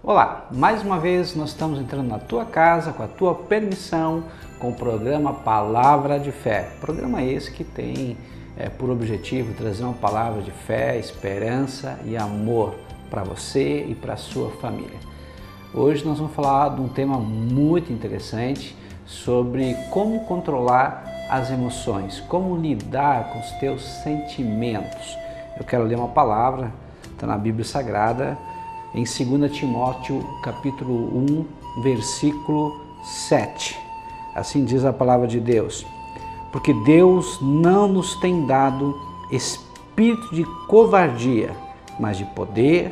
Olá, mais uma vez nós estamos entrando na tua casa, com a tua permissão, com o programa Palavra de Fé. Programa esse que tem por objetivo trazer uma palavra de fé, esperança e amor para você e para a sua família. Hoje nós vamos falar de um tema muito interessante sobre como controlar as emoções, como lidar com os teus sentimentos. Eu quero ler uma palavra, está na Bíblia Sagrada, em 2 Timóteo, capítulo 1, versículo 7. Assim diz a palavra de Deus. Porque Deus não nos tem dado espírito de covardia, mas de poder,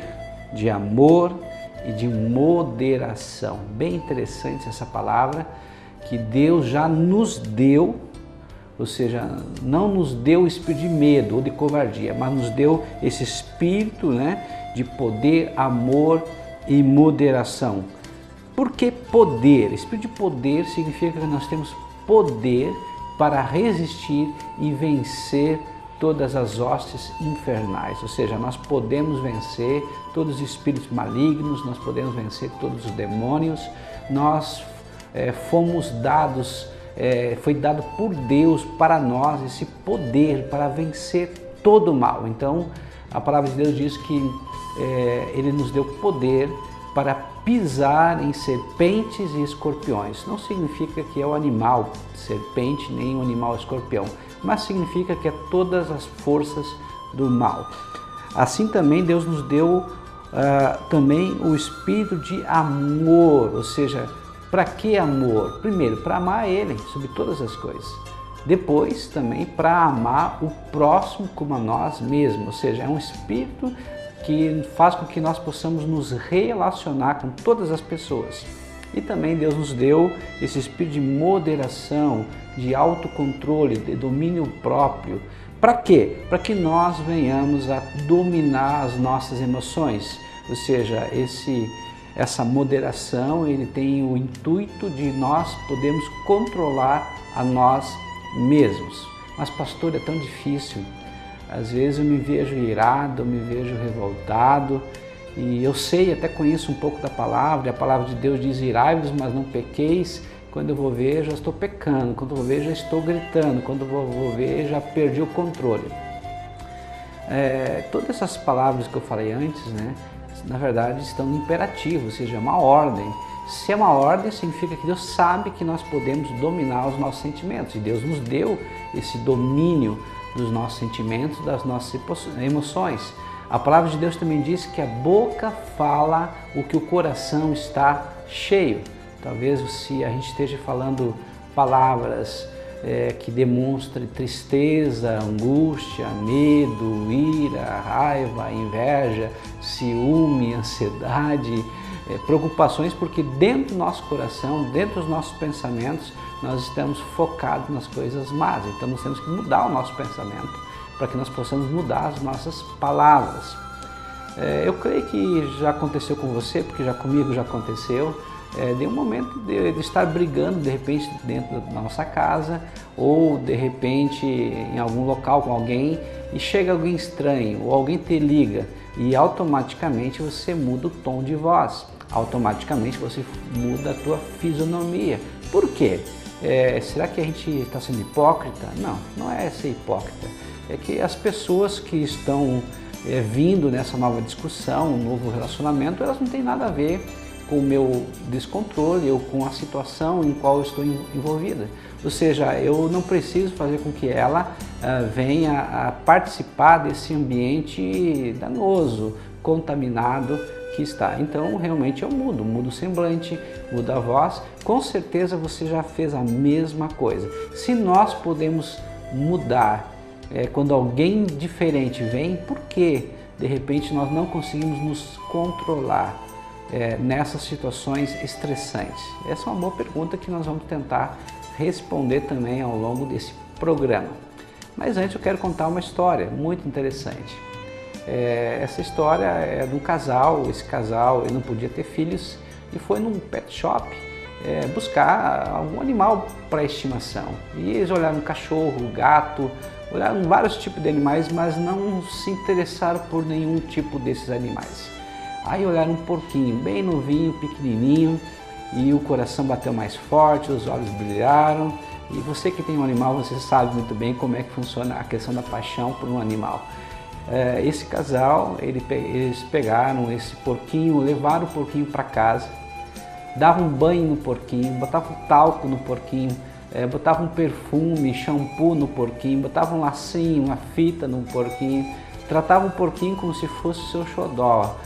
de amor e de moderação. Bem interessante essa palavra, que Deus já nos deu, ou seja, não nos deu o espírito de medo ou de covardia, mas nos deu esse espírito, de poder, amor e moderação. Por que poder? Espírito de poder significa que nós temos poder para resistir e vencer todas as hostes infernais, ou seja, nós podemos vencer todos os espíritos malignos, nós podemos vencer todos os demônios, nós fomos dados, foi dado por Deus para nós esse poder para vencer todo o mal. Então, a palavra de Deus diz que Ele nos deu poder para pisar em serpentes e escorpiões. Não significa que é o animal serpente nem o animal escorpião, mas significa que é todas as forças do mal. Assim também Deus nos deu também o espírito de amor, ou seja, para que amor? Primeiro, para amar Ele sobre todas as coisas. Depois, também para amar o próximo como a nós mesmos, ou seja, é um espírito que faz com que nós possamos nos relacionar com todas as pessoas. E também Deus nos deu esse espírito de moderação, de autocontrole, de domínio próprio. Para quê? Para que nós venhamos a dominar as nossas emoções, ou seja, essa moderação, ele tem o intuito de nós podermos controlar a nós mesmos. Mas pastor, é tão difícil. Às vezes eu me vejo irado, eu me vejo revoltado, e eu sei, até conheço um pouco da palavra, e a palavra de Deus diz: irai-vos, mas não pequeis. Quando eu vou ver, já estou pecando, quando eu vou ver, já estou gritando, quando eu vou ver, já perdi o controle. Todas essas palavras que eu falei antes, na verdade estão no imperativo, ou seja, é uma ordem. Se é uma ordem, significa que Deus sabe que nós podemos dominar os nossos sentimentos, e Deus nos deu esse domínio dos nossos sentimentos, das nossas emoções. A palavra de Deus também diz que a boca fala o que o coração está cheio. Talvez se a gente esteja falando palavras que demonstrem tristeza, angústia, medo, ira, raiva, inveja, ciúme, ansiedade, preocupações, porque dentro do nosso coração, dentro dos nossos pensamentos, nós estamos focados nas coisas más. Então nós temos que mudar o nosso pensamento para que nós possamos mudar as nossas palavras. Eu creio que já aconteceu com você, porque já comigo já aconteceu, de um momento de estar brigando de repente dentro da nossa casa, ou de repente em algum local com alguém, e chega alguém estranho, ou alguém te liga, e automaticamente você muda o tom de voz, automaticamente você muda a tua fisionomia. Por quê? Será que a gente está sendo hipócrita? Não, não é ser hipócrita. É que as pessoas que estão vindo nessa nova discussão, um novo relacionamento, elas não têm nada a ver com o meu descontrole ou com a situação em qual eu estou envolvida. Ou seja, eu não preciso fazer com que ela venha a participar desse ambiente danoso, contaminado que está. Então, realmente eu mudo o semblante, mudo a voz. Com certeza você já fez a mesma coisa. Se nós podemos mudar quando alguém diferente vem, por que de repente nós não conseguimos nos controlar nessas situações estressantes? Essa é uma boa pergunta que nós vamos tentar responder também ao longo desse programa. Mas antes eu quero contar uma história muito interessante. Essa história é de um casal. Esse casal ele não podia ter filhos e foi num pet shop buscar algum animal para estimação. E eles olharam cachorro, gato, olharam vários tipos de animais, mas não se interessaram por nenhum tipo desses animais. Aí olharam um porquinho, bem novinho, pequenininho, e o coração bateu mais forte, os olhos brilharam. E você que tem um animal, você sabe muito bem como é que funciona a questão da paixão por um animal. Esse casal, eles pegaram esse porquinho, levaram o porquinho para casa, davam um banho no porquinho, botavam talco no porquinho, botavam um perfume, shampoo no porquinho, botavam um lacinho, uma fita no porquinho, tratavam o porquinho como se fosse o seu xodó,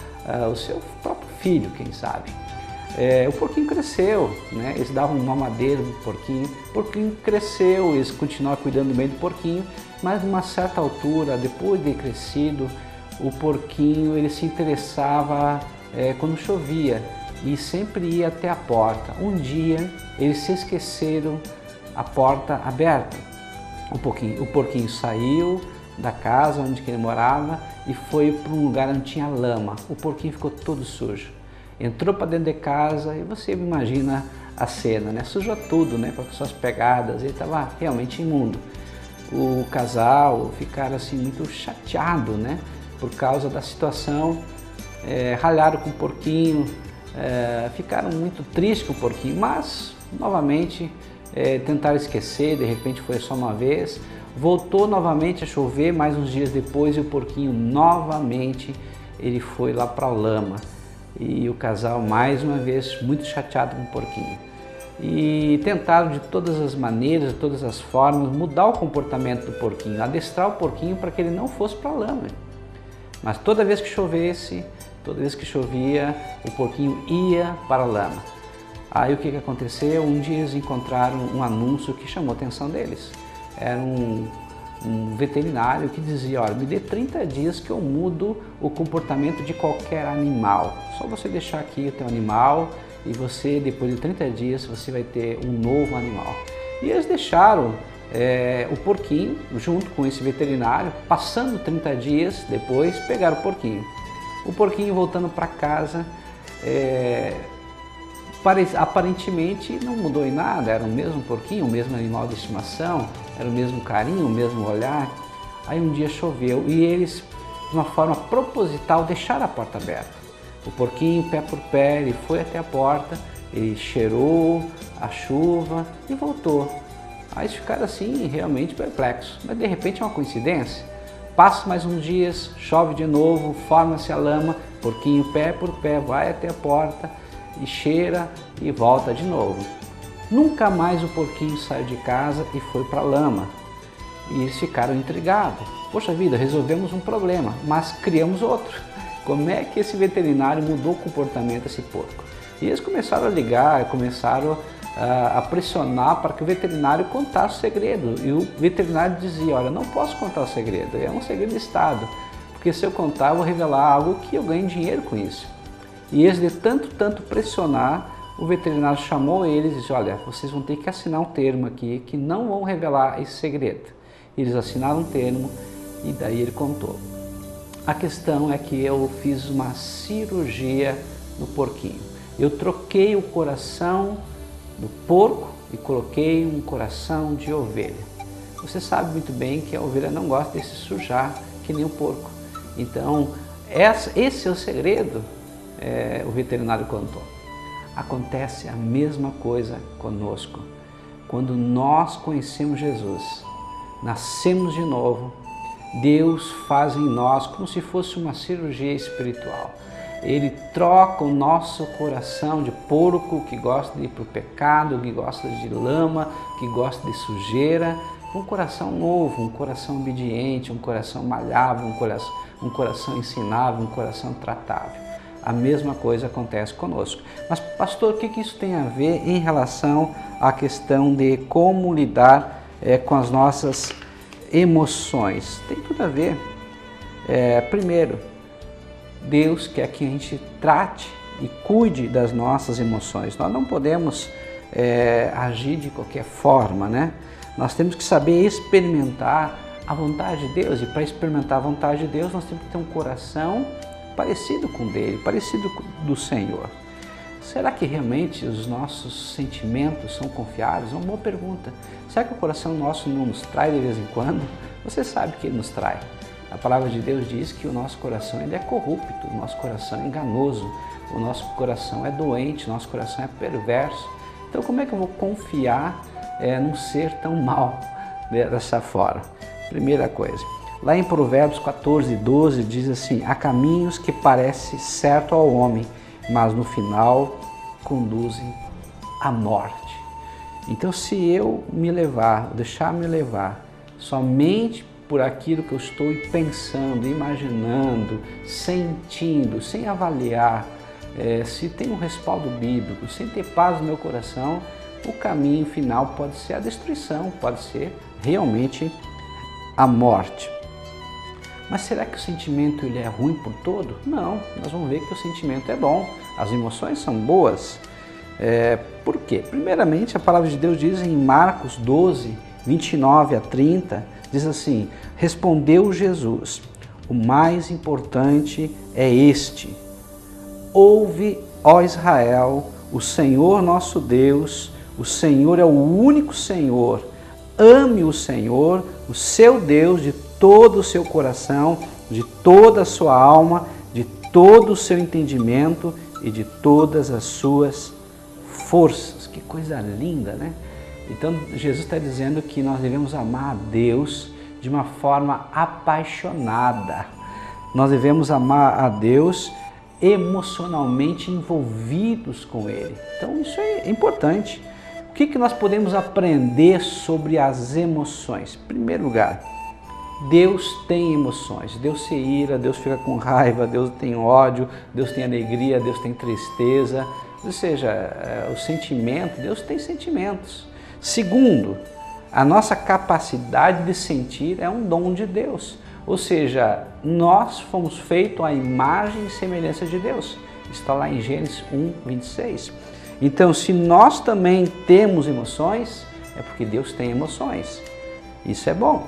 o seu próprio filho, quem sabe. O porquinho cresceu, né? Eles davam uma mamadeira no porquinho, o porquinho cresceu, eles continuaram cuidando bem do porquinho, mas numa certa altura, depois de crescido, o porquinho ele se interessava quando chovia e sempre ia até a porta. Um dia eles se esqueceram a porta aberta. O porquinho saiu da casa onde ele morava e foi para um lugar onde tinha lama. O porquinho ficou todo sujo. Entrou para dentro de casa e você imagina a cena, né? Sujou tudo, né? Com as suas pegadas, ele estava realmente imundo. O casal ficaram assim muito chateado, né? Por causa da situação, ralharam com o porquinho, ficaram muito tristes com o porquinho, mas novamente tentaram esquecer, de repente foi só uma vez. Voltou novamente a chover mais uns dias depois e o porquinho novamente ele foi lá para a lama. E o casal mais uma vez muito chateado com o porquinho. E tentaram de todas as maneiras, de todas as formas, mudar o comportamento do porquinho, adestrar o porquinho para que ele não fosse para a lama. Mas toda vez que chovesse, toda vez que chovia, o porquinho ia para a lama. Aí o que aconteceu? Um dia eles encontraram um anúncio que chamou a atenção deles. Era um veterinário que dizia, olha, me dê 30 dias que eu mudo o comportamento de qualquer animal. Só você deixar aqui o teu animal e você, depois de 30 dias, você vai ter um novo animal. E eles deixaram o porquinho junto com esse veterinário, passando 30 dias depois, pegaram o porquinho. O porquinho voltando para casa, aparentemente não mudou em nada, era o mesmo porquinho, o mesmo animal de estimação, era o mesmo carinho, o mesmo olhar. Aí um dia choveu e eles, de uma forma proposital, deixaram a porta aberta. O porquinho, pé por pé, ele foi até a porta, ele cheirou a chuva e voltou. Aí eles ficaram assim realmente perplexos, mas de repente é uma coincidência. Passa mais uns dias, chove de novo, forma-se a lama, porquinho pé por pé vai até a porta e cheira e volta de novo. Nunca mais o porquinho saiu de casa e foi para a lama. E eles ficaram intrigados. Poxa vida, resolvemos um problema, mas criamos outro. Como é que esse veterinário mudou o comportamento desse porco? E eles começaram a ligar, começaram a pressionar para que o veterinário contasse o segredo. E o veterinário dizia, olha, não posso contar o segredo, é um segredo de Estado, porque se eu contar eu vou revelar algo que eu ganho dinheiro com isso. E eles de tanto pressionar, o veterinário chamou eles e disse, olha, vocês vão ter que assinar um termo aqui que não vão revelar esse segredo. Eles assinaram um termo e daí ele contou. A questão é que eu fiz uma cirurgia no porquinho. Eu troquei o coração do porco e coloquei um coração de ovelha. Você sabe muito bem que a ovelha não gosta de se sujar que nem o porco. Então, esse é o segredo, o veterinário contou. Acontece a mesma coisa conosco. Quando nós conhecemos Jesus, nascemos de novo, Deus faz em nós como se fosse uma cirurgia espiritual. Ele troca o nosso coração de porco, que gosta de ir para o pecado, que gosta de lama, que gosta de sujeira, um coração novo, um coração obediente, um coração malhável, um coração ensinável, um coração tratável. A mesma coisa acontece conosco. Mas, pastor, o que isso tem a ver em relação à questão de como lidar com as nossas emoções? Tem tudo a ver. Primeiro, Deus quer que a gente trate e cuide das nossas emoções. Nós não podemos agir de qualquer forma, né? Nós temos que saber experimentar a vontade de Deus. E para experimentar a vontade de Deus, nós temos que ter um coração parecido com o dele, parecido do Senhor. Será que realmente os nossos sentimentos são confiáveis? É uma boa pergunta. Será que o coração nosso não nos trai de vez em quando? Você sabe que ele nos trai. A palavra de Deus diz que o nosso coração ele é corrupto, o nosso coração é enganoso, o nosso coração é doente, o nosso coração é perverso. Então como é que eu vou confiar num ser tão mau dessa forma? Primeira coisa, lá em Provérbios 14, 12 diz assim: há caminhos que parecem certo ao homem, mas no final conduzem à morte. Então se eu deixar me levar somente por aquilo que eu estou pensando, imaginando, sentindo, sem avaliar, se tem um respaldo bíblico, sem ter paz no meu coração, o caminho final pode ser a destruição, pode ser realmente a morte. Mas será que o sentimento ele é ruim por todo? Não, nós vamos ver que o sentimento é bom, as emoções são boas. Por quê? Primeiramente, a palavra de Deus diz em Marcos 12, 29 a 30, diz assim: respondeu Jesus, o mais importante é este: ouve, ó Israel, o Senhor nosso Deus, o Senhor é o único Senhor. Ame o Senhor, o seu Deus, de todo o seu coração, de toda a sua alma, de todo o seu entendimento e de todas as suas forças. Que coisa linda, né? Então Jesus está dizendo que nós devemos amar a Deus de uma forma apaixonada. Nós devemos amar a Deus emocionalmente envolvidos com Ele. Então isso é importante. O que nós podemos aprender sobre as emoções? Em primeiro lugar, Deus tem emoções. Deus se ira, Deus fica com raiva, Deus tem ódio, Deus tem alegria, Deus tem tristeza. Ou seja, o sentimento, Deus tem sentimentos. Segundo, a nossa capacidade de sentir é um dom de Deus. Ou seja, nós fomos feitos à imagem e semelhança de Deus. Está lá em Gênesis 1, 26. Então, se nós também temos emoções, é porque Deus tem emoções. Isso é bom.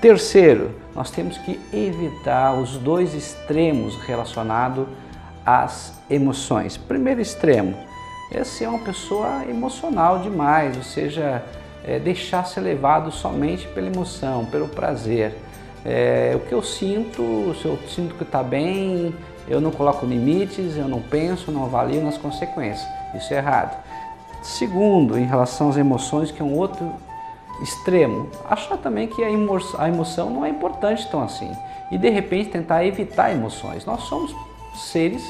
Terceiro, nós temos que evitar os dois extremos relacionados às emoções. Primeiro extremo é ser uma pessoa emocional demais, ou seja, deixar ser levado somente pela emoção, pelo prazer. O que eu sinto, se eu sinto que está bem, eu não coloco limites, eu não penso, não avalio nas consequências. Isso é errado. Segundo, em relação às emoções, que é um outro extremo, achar também que a emoção não é importante tão assim. E de repente tentar evitar emoções. Nós somos seres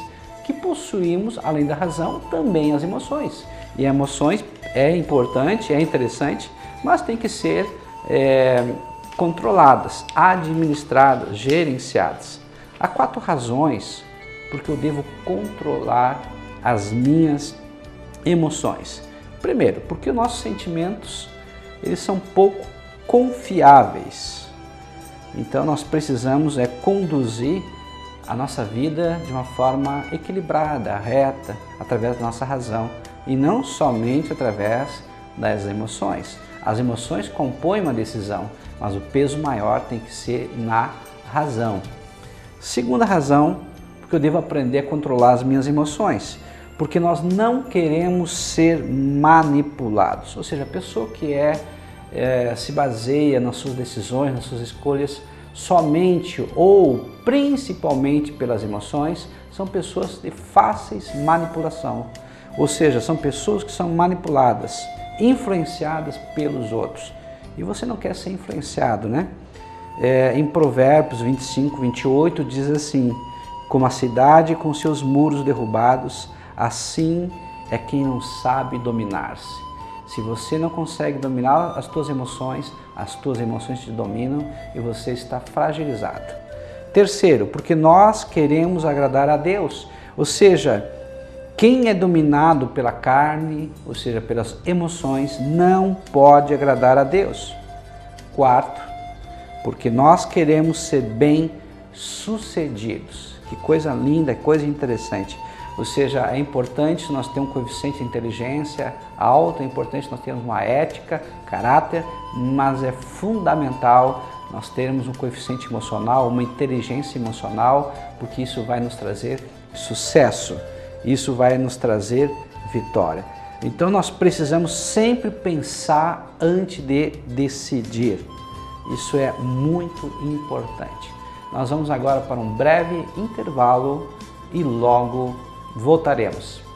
que possuímos, além da razão, também as emoções. E emoções é importante, é interessante, mas tem que ser controladas, administradas, gerenciadas. Há 4 razões porque eu devo controlar as minhas emoções. Primeiro, porque os nossos sentimentos eles são pouco confiáveis. Então nós precisamos conduzir a nossa vida de uma forma equilibrada, reta, através da nossa razão e não somente através das emoções. As emoções compõem uma decisão, mas o peso maior tem que ser na razão. Segunda razão, porque eu devo aprender a controlar as minhas emoções, porque nós não queremos ser manipulados. Ou seja, a pessoa que se baseia nas suas decisões, nas suas escolhas, somente ou principalmente pelas emoções, são pessoas de fáceis manipulação. Ou seja, são pessoas que são manipuladas, influenciadas pelos outros. E você não quer ser influenciado, né? Em Provérbios 25, 28 diz assim: como a cidade com seus muros derrubados, assim é quem não sabe dominar-se. Se você não consegue dominar as tuas emoções te dominam e você está fragilizado. Terceiro, porque nós queremos agradar a Deus. Ou seja, quem é dominado pela carne, ou seja, pelas emoções, não pode agradar a Deus. Quarto, porque nós queremos ser bem-sucedidos. Que coisa linda, coisa interessante. Ou seja, é importante nós termos um coeficiente de inteligência alto, é importante nós termos uma ética, caráter, mas é fundamental nós termos um coeficiente emocional, uma inteligência emocional, porque isso vai nos trazer sucesso, isso vai nos trazer vitória. Então nós precisamos sempre pensar antes de decidir. Isso é muito importante. Nós vamos agora para um breve intervalo e logo voltaremos.